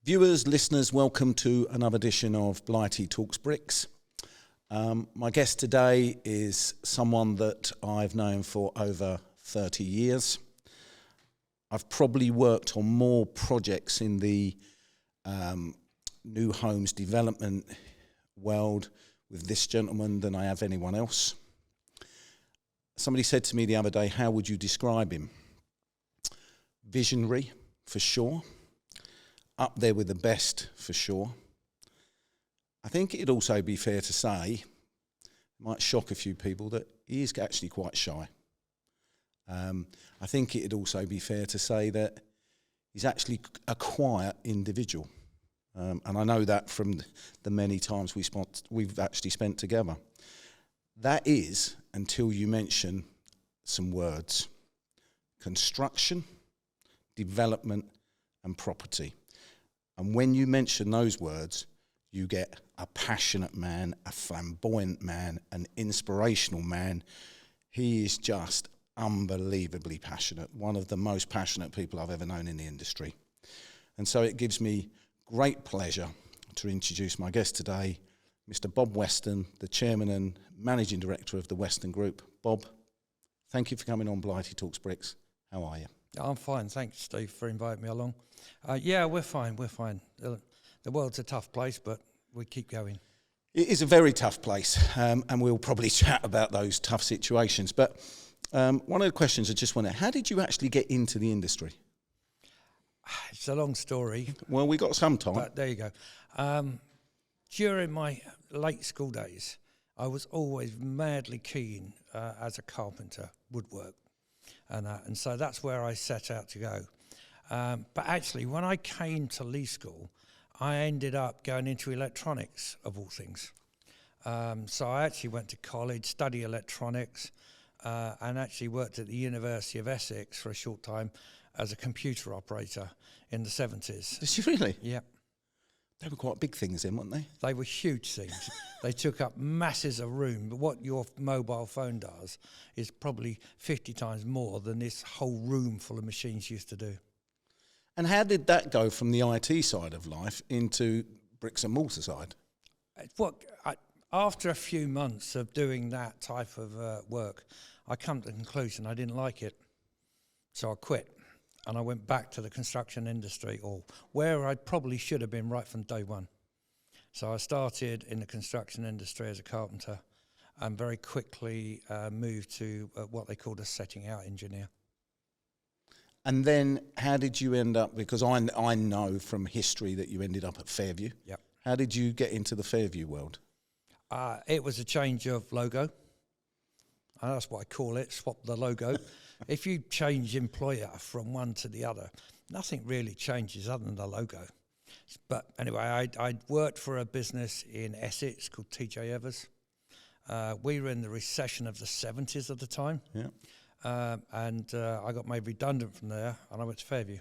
Viewers, listeners, welcome to another edition of Blighty Talks Bricks. My guest today is someone that I've known for over 30 years. I've probably worked on more projects in the new homes development world with this gentleman than I have anyone else. Somebody said to me the other day, how would you describe him? Visionary, for sure. Up there with the best, for sure. I think it'd also be fair to say, might shock a few people, that he is actually quite shy. I think it'd also be fair to say that he's actually a quiet individual. And I know that from the many times we've actually spent together. That is, until you mention some words: construction, development, and property. And when you mention those words, you get a passionate man, a flamboyant man, an inspirational man. He is just unbelievably passionate, one of the most passionate people I've ever known in the industry. And so it gives me great pleasure to introduce my guest today, Mr. Bob Weston, the Chairman and Managing Director of the Weston Group. Bob, thank you for coming on Blighty Talks Bricks. How are you? I'm fine, thanks, Steve, for inviting me along. Yeah, we're fine. The world's a tough place, but we keep going. It is a very tough place, and we'll probably chat about those tough situations. But one of the questions I just wanted, how did you actually get into the industry? It's a long story. Well, we got some time. But there you go. During my late school days, I was always madly keen as a carpenter, woodwork. And so that's where I set out to go. But actually, when I came to Lee School, I ended up going into electronics, of all things. So I actually went to college, studied electronics, and actually worked at the University of Essex for a short time as a computer operator in the 70s. Did you really? Yeah. They were quite big things then, weren't they? They were huge things. They took up masses of room. But what your mobile phone does is probably 50 times more than this whole room full of machines used to do. And how did that go from the IT side of life into bricks and mortar side? After a few months of doing that type of work, I come to the conclusion I didn't like it. So I quit. And I went back to the construction industry, or where I probably should have been right from day one. So I started in the construction industry as a carpenter and very quickly moved to what they called a setting out engineer. And then how did you end up, because I know from history that you ended up at Fairview. Yep. How did you get into the Fairview world? It was a change of logo. That's what I call it, swap the logo. If you change employer from one to the other, nothing really changes other than the logo. But anyway, I worked for a business in Essex called TJ Evers. We were in the recession of the 70s at the time. Yeah. And I got made redundant from there, and I went to Fairview.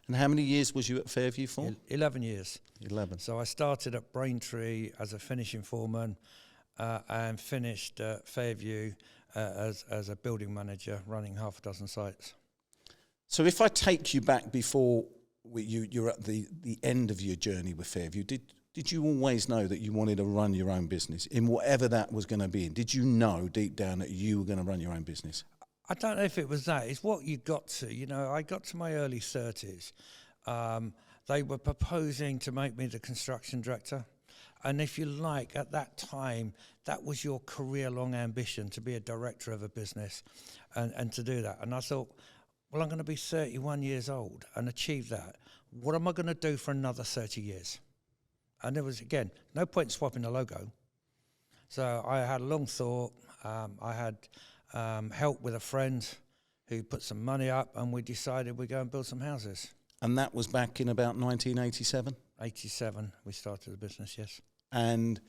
And how many years was you at Fairview for? 11 years. 11. So I started at Braintree as a finishing foreman and finished at Fairview as a building manager running half a dozen sites. So if I take you back before you're at the end of your journey with Fairview, did you always know that you wanted to run your own business in whatever that was going to be? Did you know deep down that you were going to run your own business? I don't know if it was that. It's what you got to. You know, I got to my early 30s. They were proposing to make me the construction director. And if you like, at that time, that was your career-long ambition, to be a director of a business and to do that. And I thought, well, I'm going to be 31 years old and achieve that. What am I going to do for another 30 years? And there was, again, no point in swapping the logo. So I had a long thought. I had help with a friend who put some money up, and we decided we'd go and build some houses. And that was back in about 1987? 87, we started the business, yes. And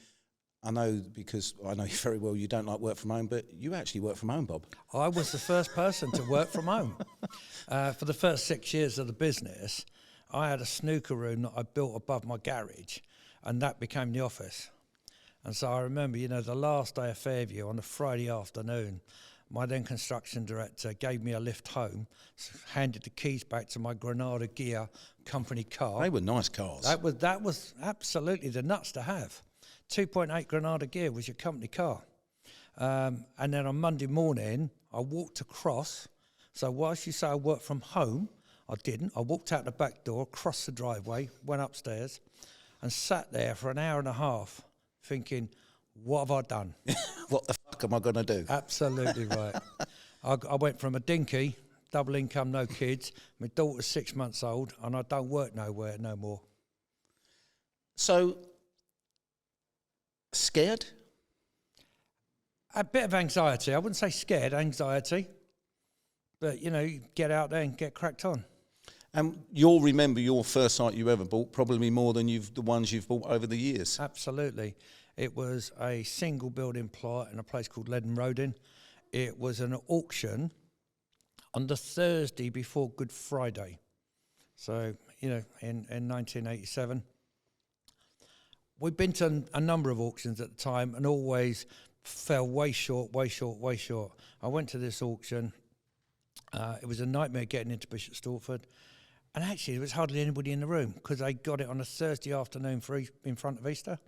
I know, because I know you very well, you don't like work from home, but you actually work from home, Bob. I was the first person to work from home. For the first 6 years of the business, I had a snooker room that I built above my garage, and that became the office. And so I remember, you know, the last day of Fairview on a Friday afternoon, my then construction director gave me a lift home, handed the keys back to my Granada Gear company car. They were nice cars. That was absolutely the nuts to have. 2.8 Granada Gear was your company car. And then on Monday morning, I walked across. So whilst you say I worked from home, I didn't. I walked out the back door, crossed the driveway, went upstairs, and sat there for an hour and a half thinking, what have I done? What the fuck am I going to do? Absolutely right. I went from a dinky, double income, no kids. My daughter's 6 months old, and I don't work nowhere no more. So, scared? A bit of anxiety. I wouldn't say scared, anxiety. But, you get out there and get cracked on. And you'll remember your first site you ever bought, probably more than the ones you've bought over the years. Absolutely. It was a single building plot in a place called Leaden Rodin. It was an auction on the Thursday before Good Friday. So, in 1987. We'd been to a number of auctions at the time and always fell way short. I went to this auction. It was a nightmare getting into Bishop Stortford. And actually, there was hardly anybody in the room because they got it on a Thursday afternoon in front of Easter.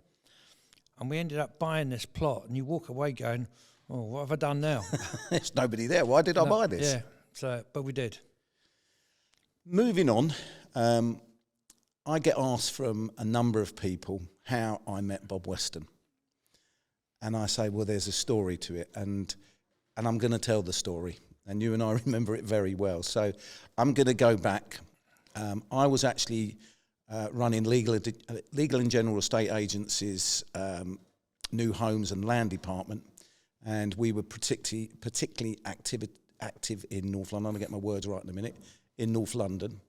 And we ended up buying this plot. And you walk away going, oh, what have I done now? There's nobody there. Why did I buy this? Yeah, but we did. Moving on, I get asked from a number of people how I met Bob Weston. And I say, well, there's a story to it. And I'm going to tell the story. And you and I remember it very well. So I'm going to go back. I was actually running legal and general estate agencies, new homes and land department, and we were particularly active in North London. I'll get my words right in a minute. In North London,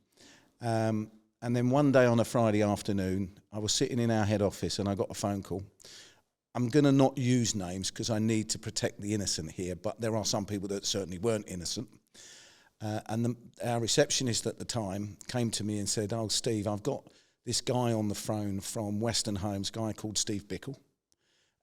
and then one day on a Friday afternoon, I was sitting in our head office and I got a phone call. I'm going to not use names because I need to protect the innocent here, but there are some people that certainly weren't innocent. Our receptionist at the time came to me and said, oh, Steve, I've got this guy on the phone from Western Homes, a guy called Steve Bickle,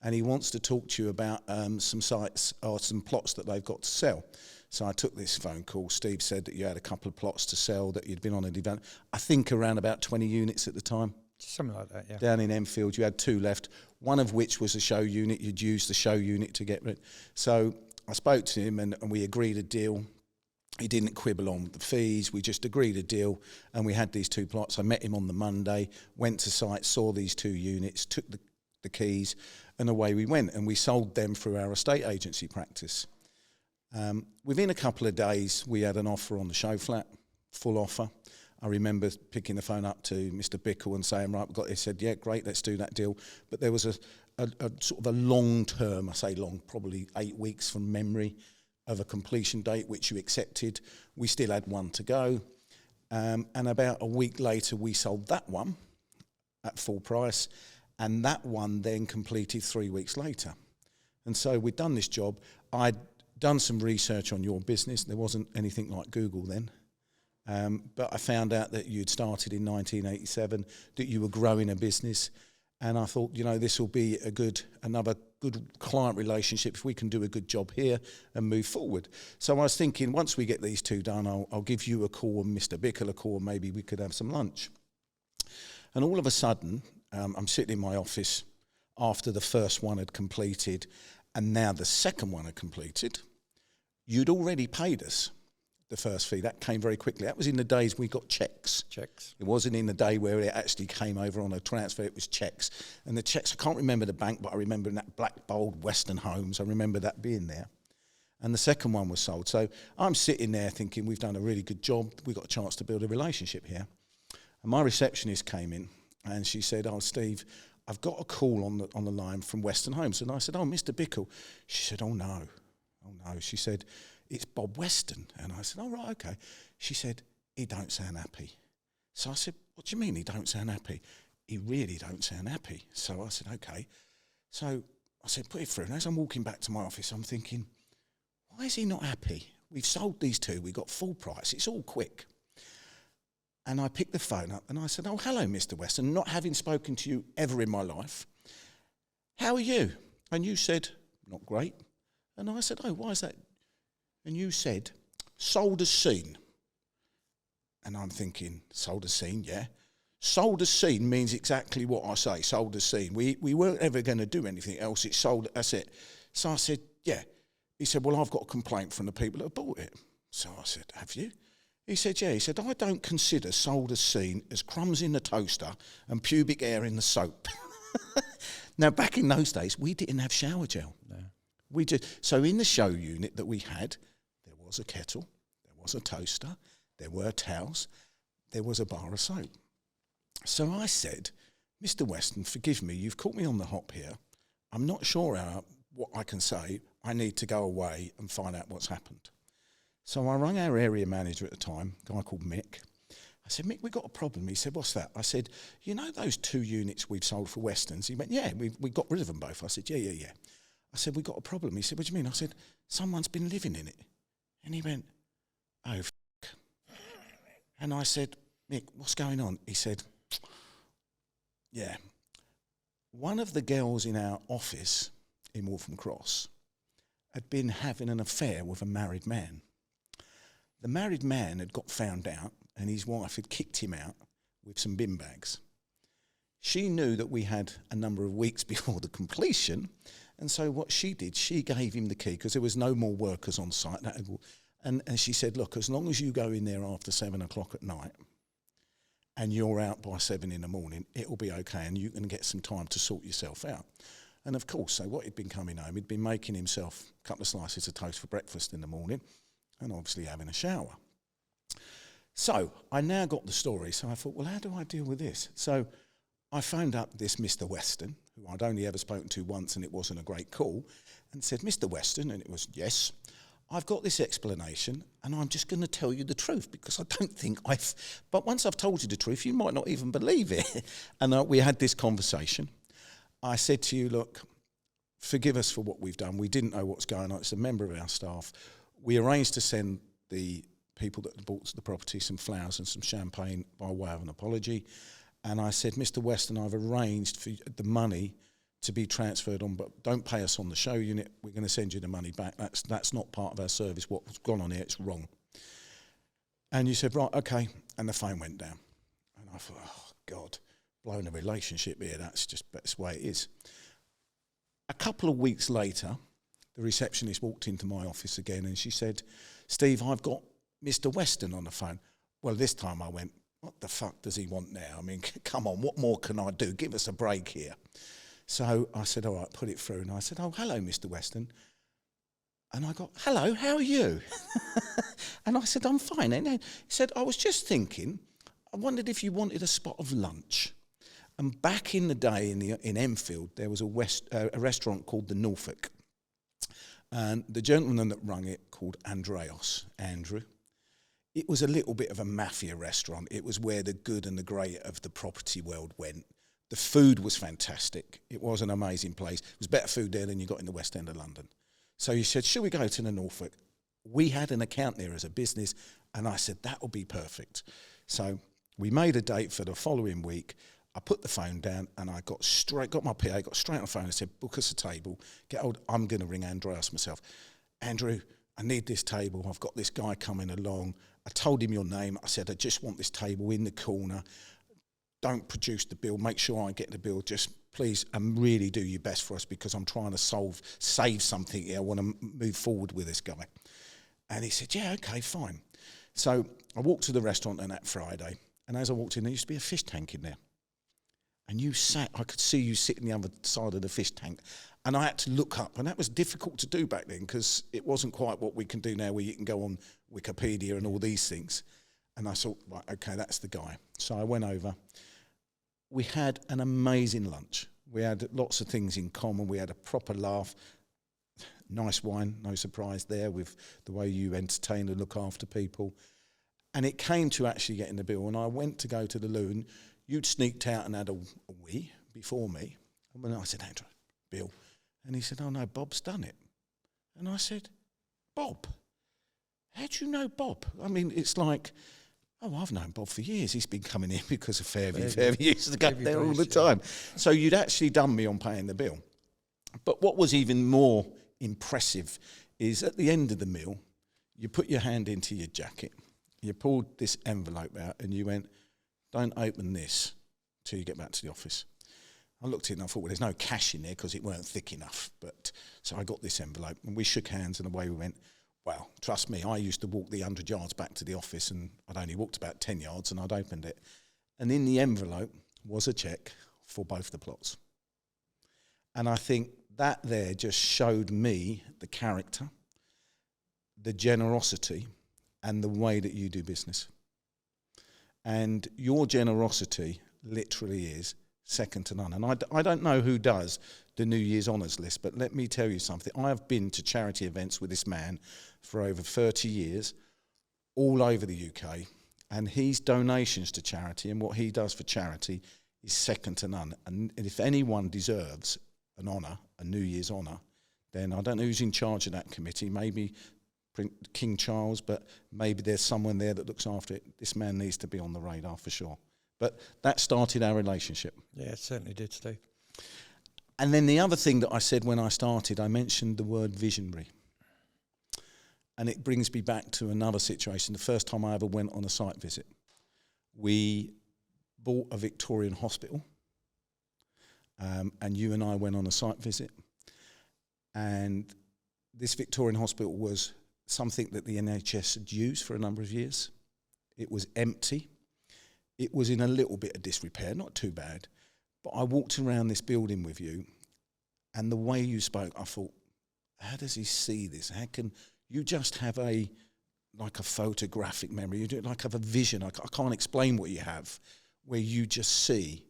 and he wants to talk to you about some sites or some plots that they've got to sell. So I took this phone call. Steve said that you had a couple of plots to sell, that you'd been on a development, I think around about 20 units at the time. Something like that, yeah. Down in Enfield, you had 2 left, one of which was a show unit. You'd use the show unit to get rid. So I spoke to him and we agreed a deal. He didn't quibble on the fees. We just agreed a deal, and we had these 2 plots. I met him on the Monday, went to site, saw these 2 units, took the keys, and away we went. And we sold them through our estate agency practice. Within a couple of days, we had an offer on the show flat, full offer. I remember picking the phone up to Mr. Bickle and saying, right, we've got this. He said, yeah, great, let's do that deal. But there was a sort of a long term, I say long, probably 8 weeks from memory, of a completion date, which you accepted. We still had one to go. And about a week later, we sold that one at full price. And that one then completed 3 weeks later. And so we'd done this job. I'd done some research on your business. There wasn't anything like Google then. But I found out that you'd started in 1987, that you were growing a business. And I thought, this will be another good client relationship if we can do a good job here and move forward. So I was thinking, once we get these 2 done, I'll give you a call and Mr. Bickle a call, and maybe we could have some lunch. And all of a sudden, I'm sitting in my office after the first one had completed, and now the second one had completed. You'd already paid us the first fee. That came very quickly. That was in the days we got checks. It wasn't in the day where it actually came over on a transfer. It was checks. And the checks, I can't remember the bank, but I remember in that black, bold Western Homes. I remember that being there. And the second one was sold. So I'm sitting there thinking, we've done a really good job. We've got a chance to build a relationship here. And my receptionist came in and she said, oh, Steve, I've got a call on the line from Western Homes. And I said, oh, Mr. Bickle. She said, oh, no. She said, it's Bob Weston. And I said, oh, right, okay. She said, he don't sound happy. So I said, what do you mean he don't sound happy? He really don't sound happy. So I said, okay. So I said, put it through. And as I'm walking back to my office, I'm thinking, why is he not happy? We've sold these 2. We got full price. It's all quick. And I picked the phone up and I said, oh, hello, Mr. Weston. Not having spoken to you ever in my life. How are you? And you said, not great. And I said, oh, why is that? and you said, sold as seen. And I'm thinking, sold as seen, yeah. Sold as seen means exactly what I say, sold as seen. We weren't ever going to do anything else. It's sold, that's it. So I said, yeah. He said, well, I've got a complaint from the people that bought it. So I said, have you? He said, yeah. He said, I don't consider sold as seen as crumbs in the toaster and pubic hair in the soap. Now, back in those days, we didn't have shower gel. No. So in the show unit that we had, there was a kettle, there was a toaster, there were towels, there was a bar of soap. So I said, Mr. Weston, forgive me, you've caught me on the hop here. I'm not sure what I can say. I need to go away and find out what's happened. So I rang our area manager at the time, a guy called Mick. I said, Mick, we've got a problem. He said, what's that? I said, you know those 2 units we've sold for Westons? He went, yeah, we got rid of them both. I said, yeah. I said, we got a problem. He said, what do you mean? I said, someone's been living in it. And he went, oh, f***. And I said, Mick, what's going on? He said, yeah, one of the girls in our office in Waltham Cross had been having an affair with a married man. The married man had got found out and his wife had kicked him out with some bin bags. She knew that we had a number of weeks before the completion, and so what she did, she gave him the key because there was no more workers on site. And she said, look, as long as you go in there after 7 o'clock at night and you're out by 7 in the morning, it'll be okay and you can get some time to sort yourself out. And of course, so what he'd been coming home, he'd been making himself a couple of slices of toast for breakfast in the morning and obviously having a shower. So I now got the story, so I thought, well, how do I deal with this? So I phoned up this Mr. Weston, who I'd only ever spoken to once and it wasn't a great call, and said, Mr. Weston, and it was, yes, I've got this explanation and I'm just going to tell you the truth because I don't think but once I've told you the truth, you might not even believe it. And we had this conversation. I said to you, look, forgive us for what we've done. We didn't know what's going on. It's a member of our staff. We arranged to send the people that bought the property some flowers and some champagne by way of an apology. And I said, Mr. Weston, I've arranged for the money to be transferred on, but don't pay us on the show unit. We're going to send you the money back. That's not part of our service. What's gone on here, it's wrong. And you said, right, okay. And the phone went down. And I thought, oh, God, blowing a relationship here, that's the way it is. A couple of weeks later, the receptionist walked into my office again and she said, Steve, I've got Mr. Weston on the phone. Well, this time I went, what the fuck does he want now? I mean, come on, what more can I do? Give us a break here. So I said, all right, put it through. And I said, oh, hello, Mr. Weston. And I got, hello, how are you? And I said, I'm fine. And he said, I was just thinking, I wondered if you wanted a spot of lunch. And back in the day in Enfield, there was a restaurant called the Norfolk. And the gentleman that rung it called Andrew. It was a little bit of a mafia restaurant. It was where the good and the great of the property world went. The food was fantastic. It was an amazing place. It was better food there than you got in the West End of London. So he said, shall we go to the Norfolk? We had an account there as a business, and I said, that will be perfect. So we made a date for the following week. I put the phone down, and I got my PA, got straight on the phone and said, book us a table. I'm going to ring Andreas myself. Andrew, I need this table. I've got this guy coming along. I told him your name. I said, I just want this table in the corner. Don't produce the bill. Make sure I get the bill. Just please, and really do your best for us because I'm trying to save something here. I want to move forward with this guy. And he said, yeah, okay, fine. So I walked to the restaurant on that Friday, and as I walked in, there used to be a fish tank in there. And I could see you sitting the other side of the fish tank. And I had to look up, and that was difficult to do back then because it wasn't quite what we can do now where you can go on Wikipedia and all these things. And I thought, right, okay, that's the guy. So I went over. We had an amazing lunch. We had lots of things in common. We had a proper laugh. Nice wine, no surprise there with the way you entertain and look after people. And it came to actually getting the bill. And I went to go to the loo, and you'd sneaked out and had a wee before me. And when I said, Andrew, bill. And he said, oh, no, Bob's done it. And I said, Bob? How do you know Bob? I mean, it's like, oh, I've known Bob for years. He's been coming in because of Fairview. Fairview used to go there all the time. So you'd actually done me on paying the bill. But what was even more impressive is at the end of the meal, you put your hand into your jacket, you pulled this envelope out, and you went, don't open this till you get back to the office. I looked at it and I thought, well, there's no cash in there because it weren't thick enough. But so I got this envelope and we shook hands and away we went. Well, trust me, I used to walk the 100 yards back to the office and I'd only walked about 10 yards and I'd opened it. And in the envelope was a cheque for both the plots. And I think that there just showed me the character, the generosity, and the way that you do business. And your generosity literally is second to none. And I don't know who does the New Year's honours list, but let me tell you something. I have been to charity events with this man for over 30 years, all over the UK, and his donations to charity and what he does for charity is second to none. And if anyone deserves an honour, a New Year's honour, then I don't know who's in charge of that committee, maybe King Charles, but maybe there's someone there that looks after it. This man needs to be on the radar for sure. But that started our relationship. Yeah, it certainly did, Steve. And then the other thing that I said when I started, I mentioned the word visionary. And it brings me back to another situation. The first time I ever went on a site visit, we bought a Victorian hospital, and you and I went on a site visit. And this Victorian hospital was something that the NHS had used for a number of years. It was empty. It was in a little bit of disrepair, not too bad. But I walked around this building with you, and the way you spoke, I thought, how does he see this? How can you just have a photographic memory? You do like have a vision. I can't explain what you have, where you just see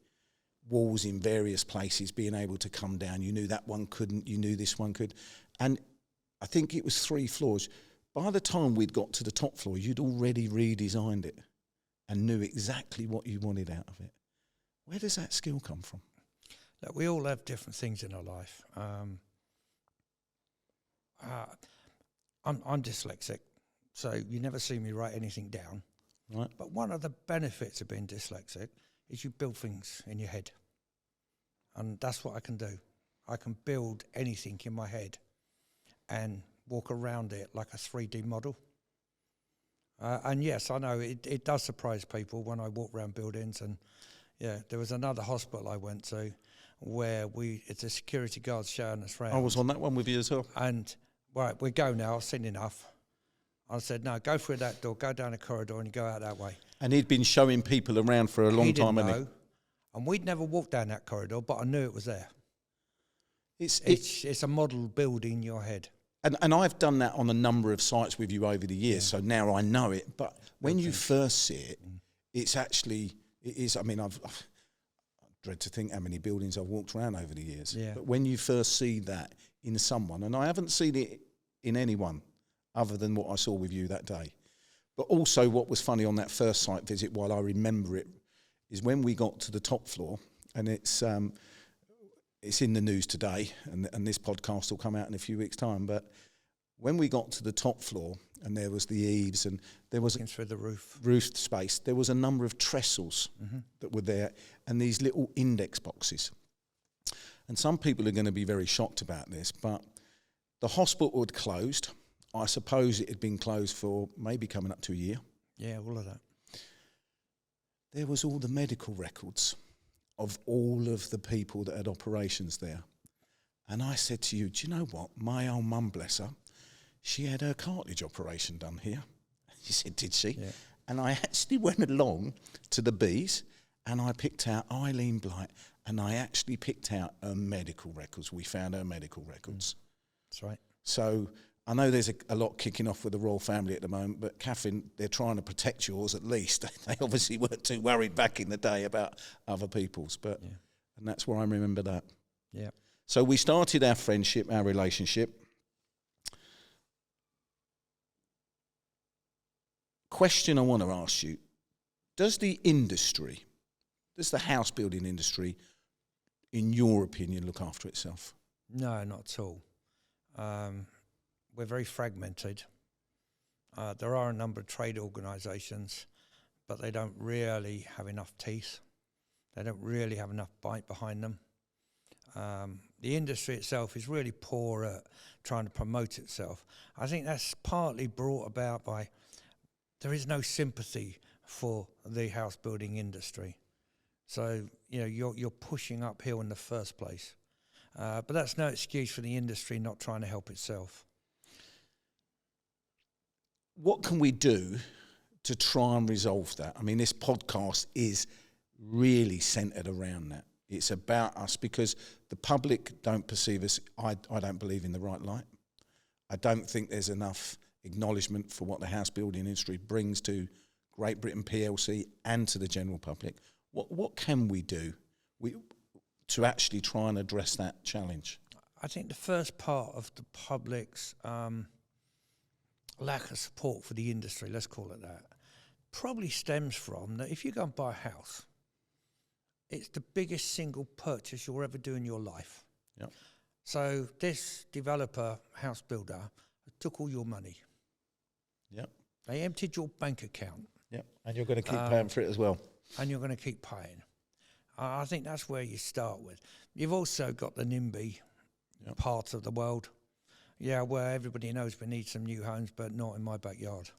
walls in various places being able to come down. You knew that one couldn't. You knew this one could. And I think it was 3 floors. By the time we'd got to the top floor, you'd already redesigned it and knew exactly what you wanted out of it. Where does that skill come from? Look, we all have different things in our life. I'm dyslexic, so you never see me write anything down. Right. But one of the benefits of being dyslexic is you build things in your head. And that's what I can do. I can build anything in my head and walk around it like a 3D model. And yes, I know it does surprise people when I walk around buildings. And yeah, there was another hospital I went to where it's a security guard showing us around. I was on that one with you as well. And right, we go now. I've seen enough. I said, no, go through that door, go down the corridor, and you go out that way. And he'd been showing people around for a long time, hadn't hadn't he? And we'd never walked down that corridor, but I knew it was there. he? It's a model building in your head. And I've done that on a number of sites with you over the years, so now I know it. But when you first see it, it's actually, it is, I mean, I dread to think how many buildings I've walked around over the years. Yeah. But when you first see that in someone, and I haven't seen it in anyone other than what I saw with you that day. But also what was funny on that first site visit, while I remember it, is when we got to the top floor, and it's in the news today, and this podcast will come out in a few weeks' time, but when we got to the top floor, and there was the eaves, and there was Through the roof space, there was a number of trestles that were there, and these little index boxes. And some people are going to be very shocked about this, but the hospital had closed. I suppose it had been closed for maybe coming up to a year. Yeah, all of that. There was all the medical records of all of the people that had operations there. And I said to you, do you know what? My old mum, bless her, she had her cartilage operation done here. She said, did she? Yeah. And I actually went along to the B's and I picked out Eileen Blight, and I actually picked out her medical records. We found her medical records. That's right. So I know there's a lot kicking off with the royal family at the moment, but Catherine, they're trying to protect yours at least. They obviously weren't too worried back in the day about other people's, but and that's where I remember that. Yeah. So we started our friendship, our relationship. Question I want to ask you, does the house building industry, in your opinion, look after itself? No, not at all. We're very fragmented. There are a number of trade organisations, but they don't really have enough teeth. They don't really have enough bite behind them. the industry itself is really poor at trying to promote itself. I think that's partly brought about by there is no sympathy for the house building industry. So, you're pushing uphill in the first place. But that's no excuse for the industry not trying to help itself. What can we do to try and resolve that? I mean, this podcast is really centred around that. It's about us, because the public don't perceive us, I don't believe, in the right light. I don't think there's enough acknowledgement for what the house building industry brings to Great Britain PLC and to the general public. What can we do to actually try and address that challenge? I think the first part of the public's lack of support for the industry, let's call it that, probably stems from that if you go and buy a house, it's the biggest single purchase you'll ever do in your life. Yep. So this developer, house builder, took all your money. Yep. They emptied your bank account. Yep. And you're going to keep paying for it as well. And you're going to keep paying. I think that's where you start with. You've also got the NIMBY part of the world. Yeah, where everybody knows we need some new homes, but not in my backyard.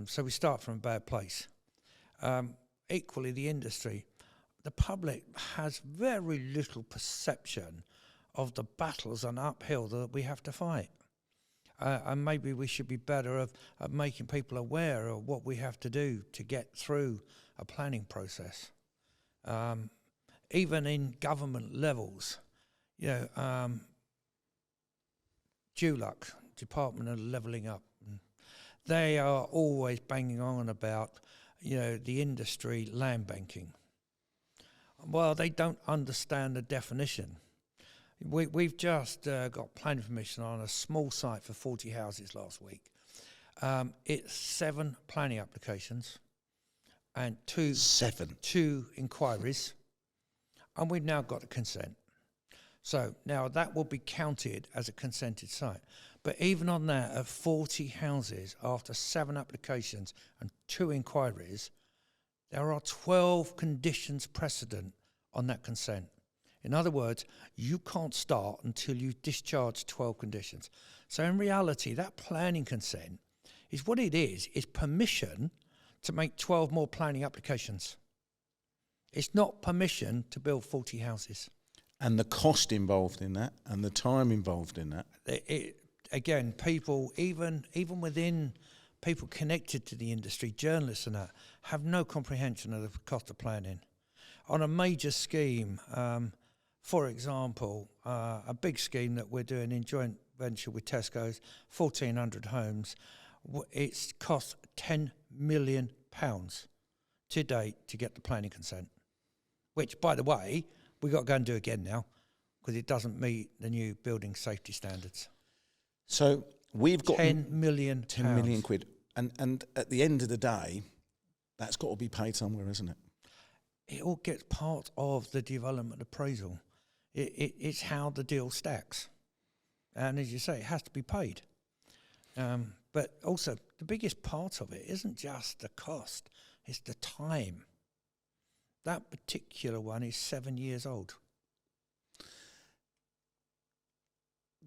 So we start from a bad place. Equally, the industry, the public has very little perception of the battles on uphill that we have to fight. And maybe we should be better at making people aware of what we have to do to get through a planning process. Even in government levels, DULUC, Department of Levelling Up, they are always banging on about, the industry land banking. Well, they don't understand the definition. We've just got planning permission on a small site for 40 houses last week. It's 7 planning applications and 2 inquiries, and we've now got a consent. So now that will be counted as a consented site. But even on that, at 40 houses, after 7 applications and 2 inquiries, there are 12 conditions precedent on that consent. In other words, you can't start until you discharge 12 conditions. So in reality, that planning consent is what it is permission to make 12 more planning applications. It's not permission to build 40 houses. And the cost involved in that and the time involved in that. Again, people, even within people connected to the industry, journalists and that, have no comprehension of the cost of planning. On a major scheme, for example, a big scheme that we're doing in joint venture with Tesco's, 1,400 homes, it's cost £10 million to date to get the planning consent, which, by the way, we've got to go and do again now because it doesn't meet the new building safety standards. So we've got £10 million. 10 million quid. And at the end of the day, that's got to be paid somewhere, isn't it? It all gets part of the development appraisal. It's how the deal stacks. And as you say, it has to be paid. But also, the biggest part of it isn't just the cost, it's the time. That particular one is 7 years old.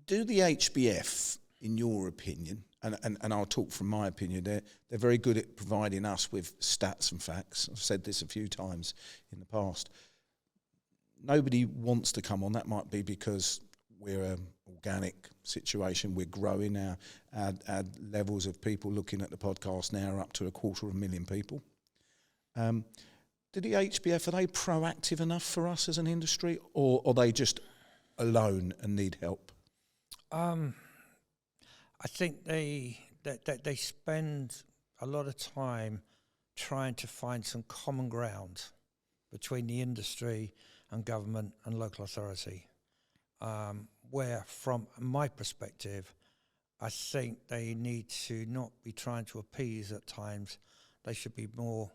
Do the HBF, in your opinion, and I'll talk from my opinion, they're very good at providing us with stats and facts. I've said this a few times in the past. Nobody wants to come on. That might be because we're an organic situation. We're growing. Our levels of people looking at the podcast now are up to 250,000 people. Do the HBF, are they proactive enough for us as an industry, or are they just alone and need help? I think they spend a lot of time trying to find some common ground between the industry and government and local authority, where, from my perspective, I think they need to not be trying to appease at times. They should be more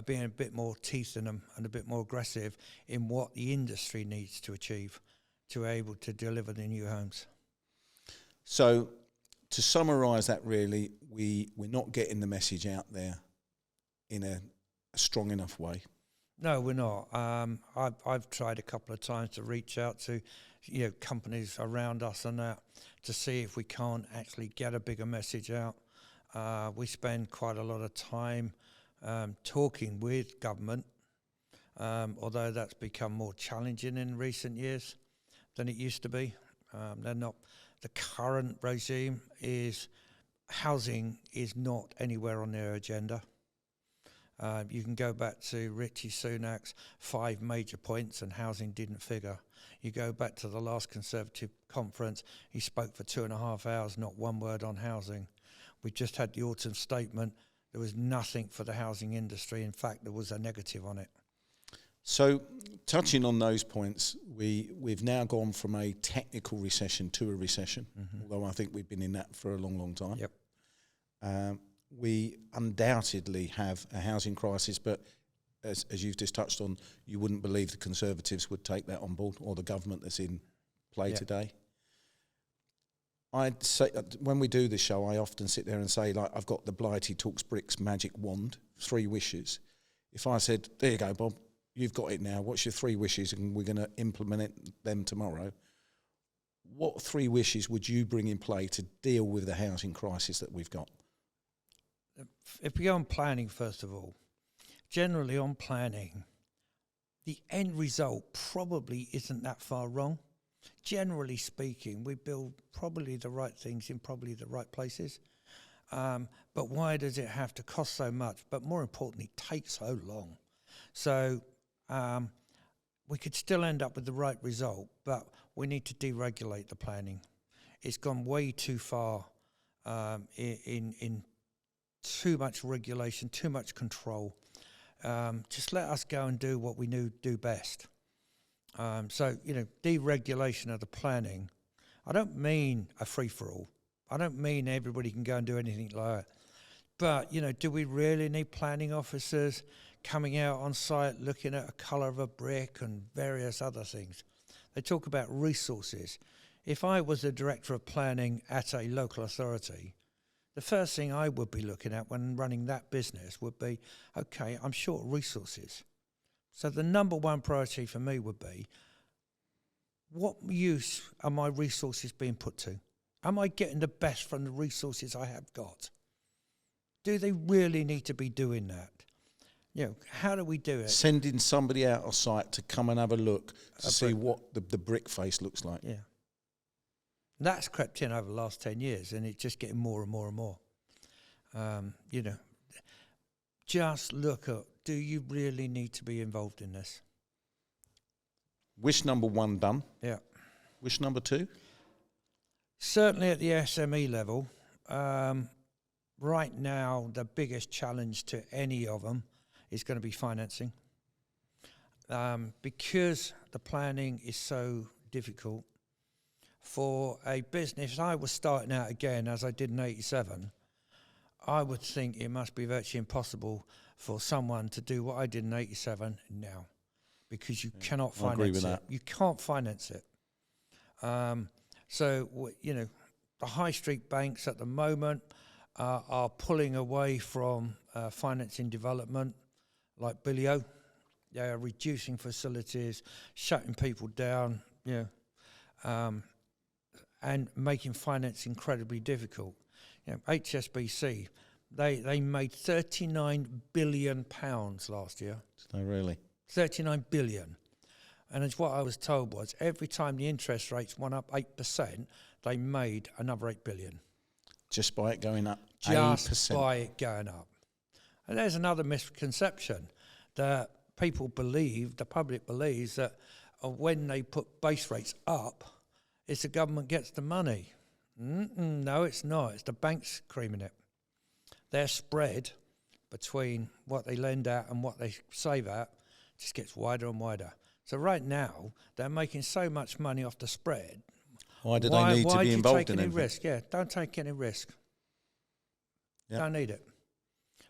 being a bit more teeth in them and a bit more aggressive in what the industry needs to achieve to be able to deliver the new homes. So, to summarise that, really, we're not getting the message out there in a strong enough way. No, we're not. I've tried a couple of times to reach out to, companies around us and that to see if we can't actually get a bigger message out. We spend quite a lot of time talking with government, although that's become more challenging in recent years than it used to be. The current regime housing is not anywhere on their agenda. You can go back to Richie Sunak's 5 major points and housing didn't figure. You go back to the last Conservative conference, he spoke for 2.5 hours, not one word on housing. We just had the autumn statement. There was nothing for the housing industry. In fact, there was a negative on it. So, touching on those points, we've now gone from a technical recession to a recession, although I think we've been in that for a long, long time. Yep. We undoubtedly have a housing crisis, but as you've just touched on, you wouldn't believe the Conservatives would take that on board, or the government that's in play today. I'd say, when we do this show, I often sit there and say, like, I've got the Blighty Talks Bricks magic wand, 3 wishes. If I said, there you go, Bob, you've got it now, what's your 3 wishes, and we're going to implement them tomorrow, what 3 wishes would you bring in play to deal with the housing crisis that we've got? If we go on planning, first of all, generally on planning, the end result probably isn't that far wrong. Generally speaking, we build probably the right things in probably the right places. But why does it have to cost so much? But more importantly, take so long. So we could still end up with the right result, but we need to deregulate the planning. It's gone way too far in too much regulation, too much control. Just let us go and do what we do best. So, deregulation of the planning. I don't mean a free-for-all. I don't mean everybody can go and do anything like that. But, do we really need planning officers coming out on site looking at a colour of a brick and various other things? They talk about resources. If I was the director of planning at a local authority, the first thing I would be looking at when running that business would be, okay, I'm short of resources. So the number one priority for me would be, what use are my resources being put to? Am I getting the best from the resources I have got? Do they really need to be doing that? How do we do it? Sending somebody out on site to come and have a look to see what the brick face looks like. Yeah. That's crept in over the last 10 years, and it's just getting more and more and more. Just look at, do you really need to be involved in this? Wish number 1 done. Yeah. Wish number 2? Certainly at the SME level, right now the biggest challenge to any of them is going to be financing. Because the planning is so difficult, for a business, if I was starting out again as I did in 87, I would think it must be virtually impossible for someone to do what I did in 87 now, because you cannot finance it. I agree with that. You can't finance it. So, the high street banks at the moment are pulling away from financing development, like Billy O. They are reducing facilities, shutting people down, and making finance incredibly difficult. HSBC, they made £39 billion last year. Oh, really? 39 billion. And as what I was told was, every time the interest rates went up 8%, they made another 8 billion. Just by it going up 8%? Just 8%. by it going up. And there's another misconception that people believe, the public believes, that when they put base rates up, it's the government gets the money. No, it's not. It's the banks creaming it. Their spread between what they lend at and what they save at just gets wider and wider. So right now, they're making so much money off the spread. Why do they need to be involved in any anything? risk? Yeah, don't take any risk. Yep. Don't need it.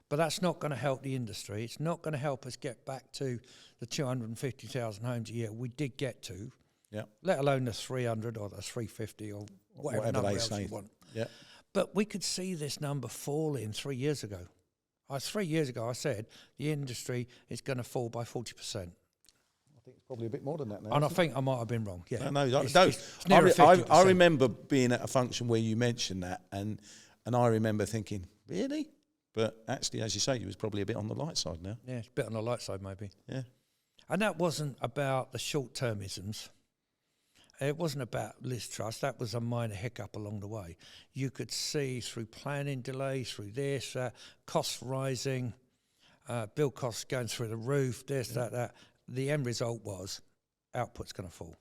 But that's not going to help the industry. It's not going to help us get back to the 250,000 homes a year we did get to. Yeah. Let alone the 300 or the 350 or whatever number else you want. Yeah. But we could see this number fall in 3 years ago. 3 years ago, I said the industry is going to fall by 40%. I think it's probably a bit more than that now. And I think I might have been wrong. Yeah. No, It's nearer 50%. I remember being at a function where you mentioned that, and I remember thinking, really? But actually, as you say, you was probably a bit on the light side now. Yeah, it's a bit on the light side maybe. Yeah. And that wasn't about the short-termisms. It wasn't about Liz Truss. That was a minor hiccup along the way. You could see through planning delays, through this, costs rising, build costs going through the roof, this, that. The end result was output's going to fall.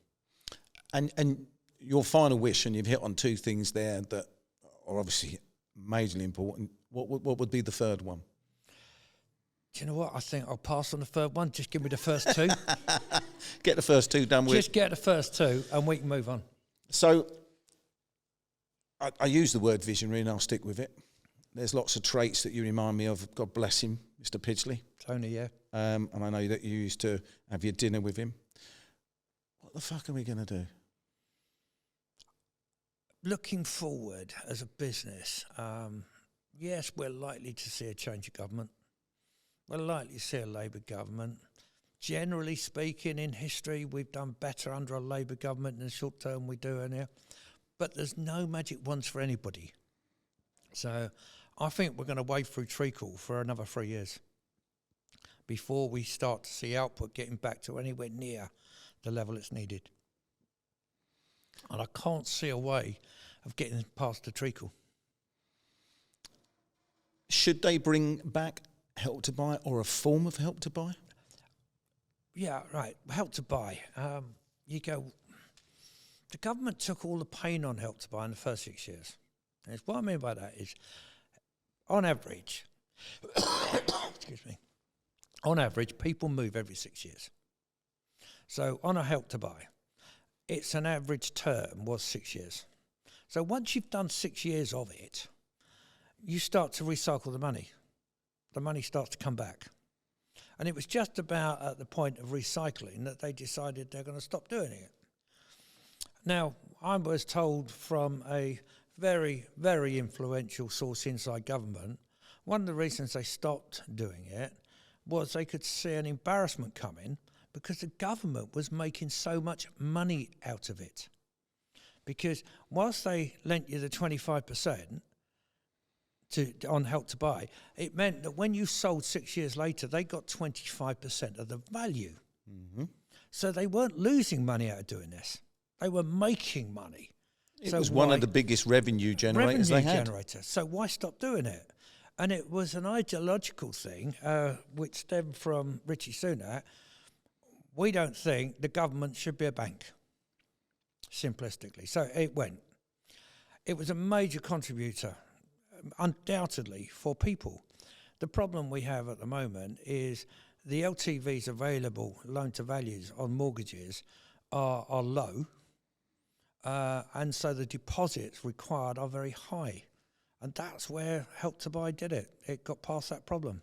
And your final wish, and you've hit on two things there that are obviously majorly important. What would be the third one? Do you know what? I think I'll pass on the third one. Just give me the first two. Get the first two done with. Just get the first two and we can move on. So I use the word visionary and I'll stick with it. There's lots of traits that you remind me of. God bless him, Mr. Pidgley. Tony, yeah. And I know that you used to have your dinner with him. What the fuck are we going to do? Looking forward as a business, yes, we're likely to see a change of government. We're likely to see a Labour government. Generally speaking, in history, we've done better under a Labour government in the short term we do in here. But there's no magic wands for anybody. So I think we're going to wade through treacle for another 3 years before we start to see output getting back to anywhere near the level it's needed. And I can't see a way of getting past the treacle. Should they bring back Help to Buy or a form of Help to Buy? Yeah, right. Help to Buy. You go, the government took all the pain on Help to Buy in the first 6 years. And what I mean by that is, on average, excuse me, on average, people move every 6 years. So on a Help to Buy, it's an average term was 6 years. So once you've done 6 years of it, you start to recycle the money. The money starts to come back. And it was just about at the point of recycling that they decided they're going to stop doing it. Now, I was told from a very, very influential source inside government, one of the reasons they stopped doing it was they could see an embarrassment coming because the government was making so much money out of it. Because whilst they lent you the 25% on Help to Buy, it meant that when you sold 6 years later, they got 25% of the value. Mm-hmm. So they weren't losing money out of doing this. They were making money. It was one of the biggest revenue generators they had. So why stop doing it? And it was an ideological thing, which stemmed from Richie Sunak. We don't think the government should be a bank, simplistically. So it went. It was a major contributor, undoubtedly, for people. The problem we have at the moment is the LTVs available, loan-to-values on mortgages, are low, and so the deposits required are very high. And that's where Help to Buy did it. It got past that problem.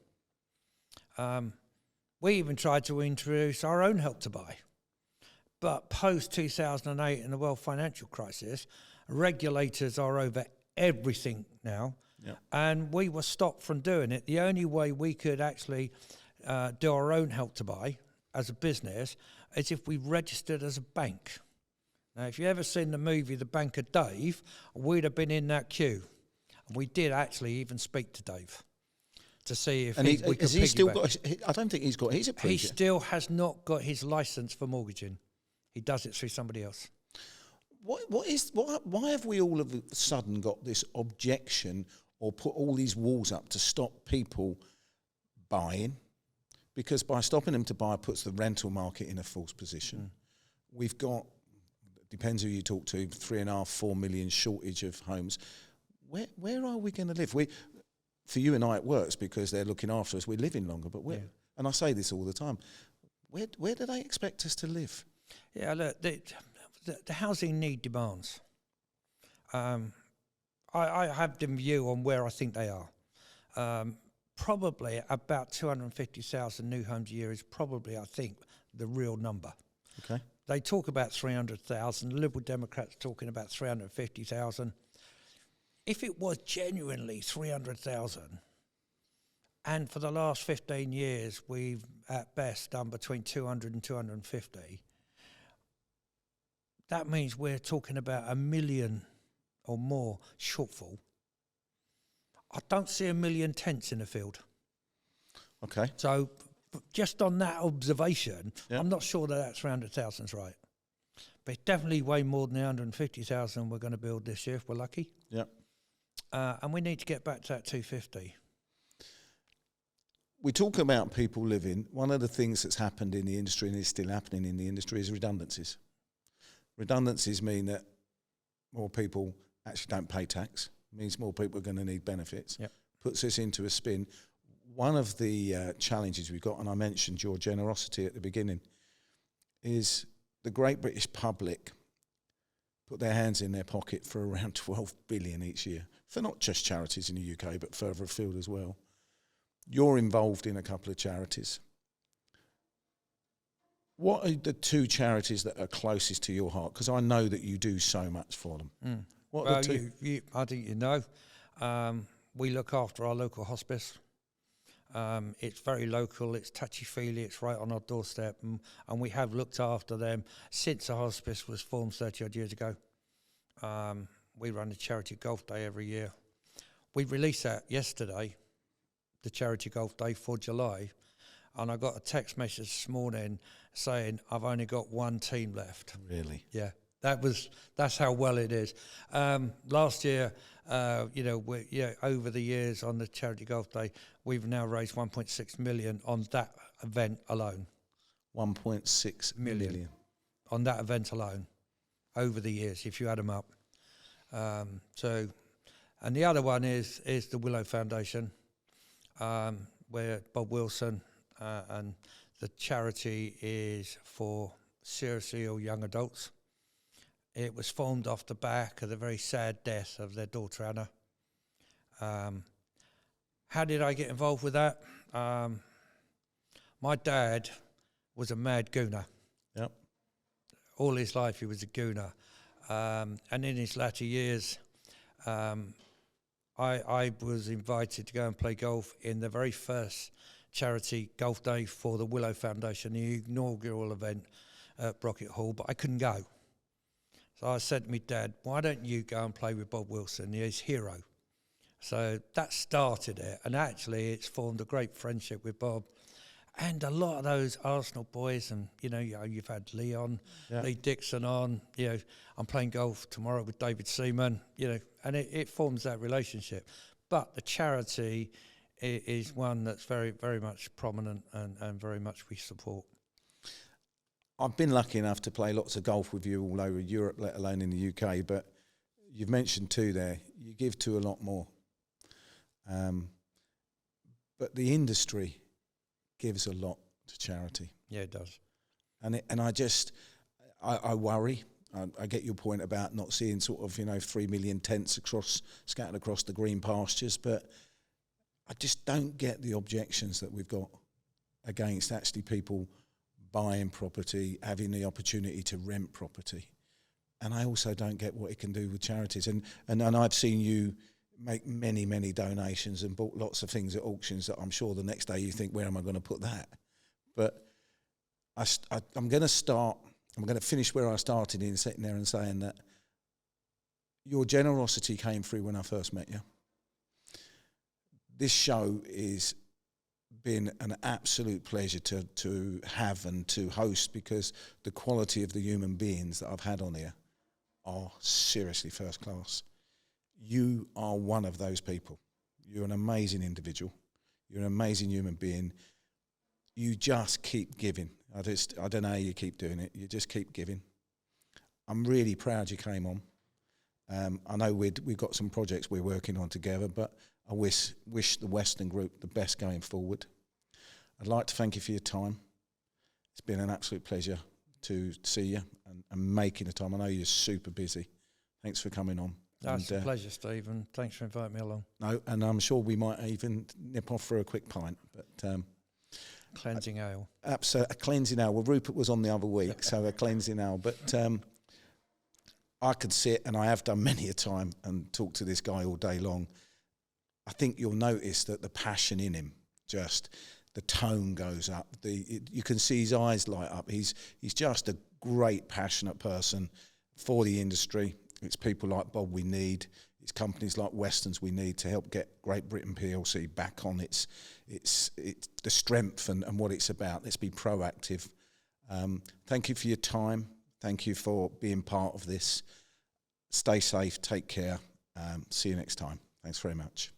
We even tried to introduce our own Help to Buy. But post-2008 and the world financial crisis, regulators are over everything now. Yep. And we were stopped from doing it. The only way we could actually do our own Help to Buy as a business is if we registered as a bank. Now, if you've ever seen the movie The Banker Dave, we'd have been in that queue. And we did actually even speak to Dave to see if we could piggyback. I don't think he's got his approved. He still has not got his licence for mortgaging. He does it through somebody else. Why have we all of a sudden got this objection or put all these walls up to stop people buying? Because by stopping them to buy puts the rental market in a false position. We've got, depends who you talk to, 3.5, 4 million shortage of homes. Where are we going to live? For you and I, it works because they're looking after us. We're living longer, but and I say this all the time. Where do they expect us to live? Yeah, look, the housing need demands. I have the view on where I think they are. Probably about 250,000 new homes a year is probably, I think, the real number. Okay. They talk about 300,000. The Liberal Democrats talking about 350,000. If it was genuinely 300,000, And for the last 15 years, we've at best done between 200 and 250. That means we're talking about 1 million or more shortfall. I don't see 1 million tents in the field. Okay. So just on that observation, I'm not sure that that's around 1,000's right. But it's definitely way more than the 150,000 we're going to build this year if we're lucky. Yeah. And we need to get back to that 250. We talk about people living. One of the things that's happened in the industry and is still happening in the industry is redundancies. Redundancies mean that more people actually don't pay tax, means more people are going to need benefits, puts us into a spin. One of the challenges we've got, and I mentioned your generosity at the beginning, is the great British public put their hands in their pocket for around 12 billion each year, for not just charities in the UK, but further afield as well. You're involved in a couple of charities. What are the two charities that are closest to your heart? Because I know that you do so much for them. What are the two? I think you know. We look after our local hospice. It's very local, it's touchy-feely, it's right on our doorstep, and we have looked after them since the hospice was formed 30-odd years ago. We run a charity golf day every year. We released that yesterday, the charity golf day for July, and I got a text message this morning saying I've only got one team left. Really? Yeah, that's how well it is. Last year, over the years on the charity golf day, we've now raised 1.6 million on that event alone. 1.6 million on that event alone over the years, if you add them up. And the other one is the Willow Foundation, where Bob Wilson and the charity is for seriously ill young adults. It was formed off the back of the very sad death of their daughter Anna. How did I get involved with that? My dad was a mad gooner. Yep. All his life he was a gooner. And in his latter years, I was invited to go and play golf in the very first charity golf day for the Willow Foundation, the inaugural event at Brockett Hall, but I couldn't go. So I said to my dad, why don't you go and play with Bob Wilson? He's hero. So that started it, and actually it's formed a great friendship with Bob. And a lot of those Arsenal boys, and you've had Lee Dixon on, I'm playing golf tomorrow with David Seaman, and it forms that relationship. But the charity is one that's very, very much prominent and very much we support. I've been lucky enough to play lots of golf with you all over Europe, let alone in the UK, but you've mentioned two there. You give to a lot more. But the industry gives a lot to charity. Yeah, it does. And I worry. I get your point about not seeing sort of 3 million tents scattered across the green pastures, but I just don't get the objections that we've got against actually people buying property, having the opportunity to rent property. And I also don't get what it can do with charities. And I've seen you make many, many donations and bought lots of things at auctions that I'm sure the next day you think, where am I going to put that? But I'm going to finish where I started in sitting there and saying that your generosity came through when I first met you. This show is been an absolute pleasure to have and to host, because the quality of the human beings that I've had on here are seriously first class. You are one of those people. You're an amazing individual. You're an amazing human being. You just keep giving. I don't know how you keep doing it. You just keep giving. I'm really proud you came on. I know we've got some projects we're working on together, but I wish the Weston Group the best going forward. I'd like to thank you for your time. It's been an absolute pleasure to see you and making the time. I know you're super busy. Thanks for coming on. That's a pleasure, Steve, and thanks for inviting me along. No, and I'm sure we might even nip off for a quick pint. But cleansing ale. Absolutely, a cleansing ale. Well, Rupert was on the other week, so a cleansing ale. But I could sit, and I have done many a time, and talk to this guy all day long. I think you'll notice that the passion in him just the tone goes up. You can see his eyes light up. He's just a great, passionate person for the industry. It's people like Bob we need. It's companies like Weston's we need to help get Great Britain PLC back on its the strength and what it's about. Let's be proactive. Thank you for your time. Thank you for being part of this. Stay safe. Take care. See you next time. Thanks very much.